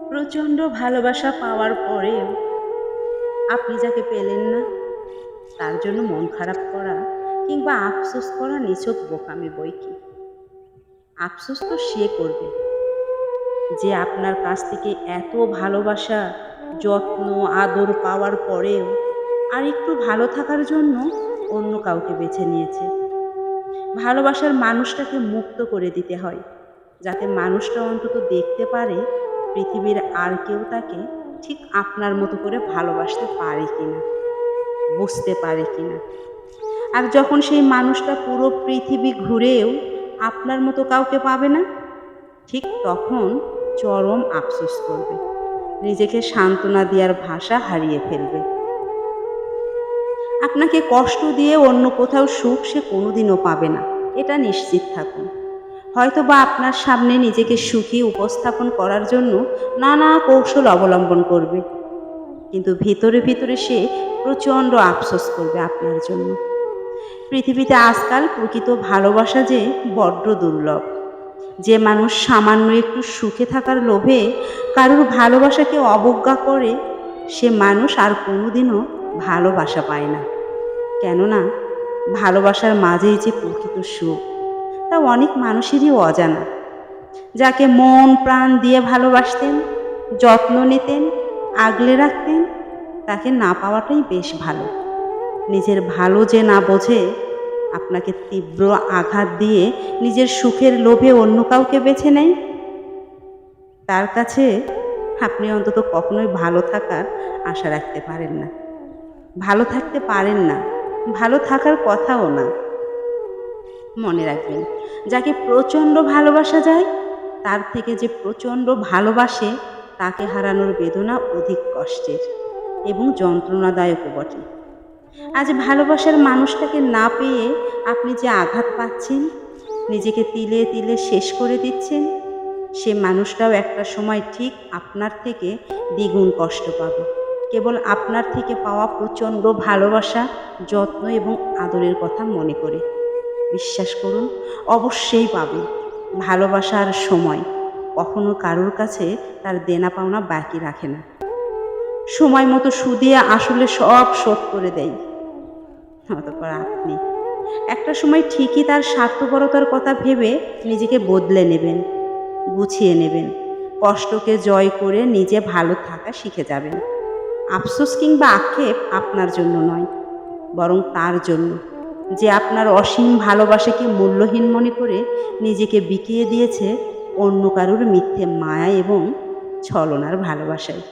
প্রচণ্ড ভালোবাসা পাওয়ার পরেও আপনি যাকে পেলেন না, তার জন্য মন খারাপ করা কিংবা আফসোস করা নিছক বোকামি বই কি। আফসোস তো সে করবে যে আপনার কাছ থেকে এত ভালোবাসা, যত্ন, আদর পাওয়ার পরেও আর একটু ভালো থাকার জন্য অন্য কাউকে বেছে নিয়েছে। ভালোবাসার মানুষটাকে মুক্ত করে দিতে হয়, যাতে মানুষটা অন্তত দেখতে পারে পৃথিবীর আর কেউ তাকে ঠিক আপনার মতো করে ভালোবাসতে পারে কিনা, বুঝতে পারে কিনা। আর যখন সেই মানুষটা পুরো পৃথিবী ঘুরেও আপনার মতো কাউকে পাবে না, ঠিক তখন চরম আফসোস করবে, নিজেকে সান্ত্বনা দেওয়ার ভাষা হারিয়ে ফেলবে। আপনাকে কষ্ট দিয়ে অন্য কোথাও সুখ সে কোনোদিনও পাবে না, এটা নিশ্চিত থাকুন। হয়তোবা আপনার সামনে নিজেকে সুখী উপস্থাপন করার জন্য নানা কৌশল অবলম্বন করবে, কিন্তু ভিতরে ভিতরে সে প্রচণ্ড আফসোস করবে আপনার জন্য। পৃথিবীতে আজকাল প্রকৃত ভালোবাসা যে বড্ড দুর্লভ। যে মানুষ সামান্য একটু সুখে থাকার লোভে কারোর ভালোবাসাকে অবজ্ঞা করে, সে মানুষ আর কোনোদিনও ভালোবাসা পায় না। কেননা ভালোবাসার মাঝেই যে প্রকৃত সুখ, তা অনেক মানুষেরই অজানা। যাকে মন প্রাণ দিয়ে ভালোবাসতেন, যত্ন নিতেন, আগলে রাখতেন, তাকে না পাওয়াটাই বেশ ভালো। নিজের ভালো যে না বোঝে, আপনাকে তীব্র আঘাত দিয়ে নিজের সুখের লোভে অন্য কাউকে বেছে নেয়, তার কাছে আপনি অন্তত কখনোই ভালো থাকার আশা রাখতে পারেন না। ভালো থাকতে পারেন না, ভালো থাকার কথাও না। মনে রাখবেন, যাকে প্রচণ্ড ভালোবাসা যায়, তার থেকে যে প্রচণ্ড ভালোবাসে, তাকে হারানোর বেদনা অধিক কষ্টের এবং যন্ত্রণাদায়কও বটে। আজ ভালোবাসার মানুষটাকে না পেয়ে আপনি যে আঘাত পাচ্ছেন, নিজেকে তিলে তিলে শেষ করে দিচ্ছেন, সে মানুষটাও একটা সময় ঠিক আপনার থেকে দ্বিগুণ কষ্ট পাবে, কেবল আপনার থেকে পাওয়া প্রচণ্ড ভালোবাসা, যত্ন এবং আদরের কথা মনে করে। বিশ্বাস করুন, অবশ্যই পাবে। ভালোবাসার সময় কখনো কারোর কাছে তার দেনা পাওনা বাকি রাখে না, সময় মতো সুদে আসলে সব শোধ করে দেয়। অতঃপর আপনি একটা সময় ঠিকই তার স্বার্থপরতার কথা ভেবে নিজেকে বদলে নেবেন, গুছিয়ে নেবেন, কষ্টকে জয় করে নিজে ভালো থাকা শিখে যাবেন। আফসোস কিংবা আক্ষেপ আপনার জন্য নয়, বরং তার জন্য, যে আপনার অসীম ভালোবাসাকে মূল্যহীন মনে করে নিজেকে বিকিয়ে দিয়েছে অন্য কারোর মিথ্যে মায়া এবং ছলনার ভালোবাসায়।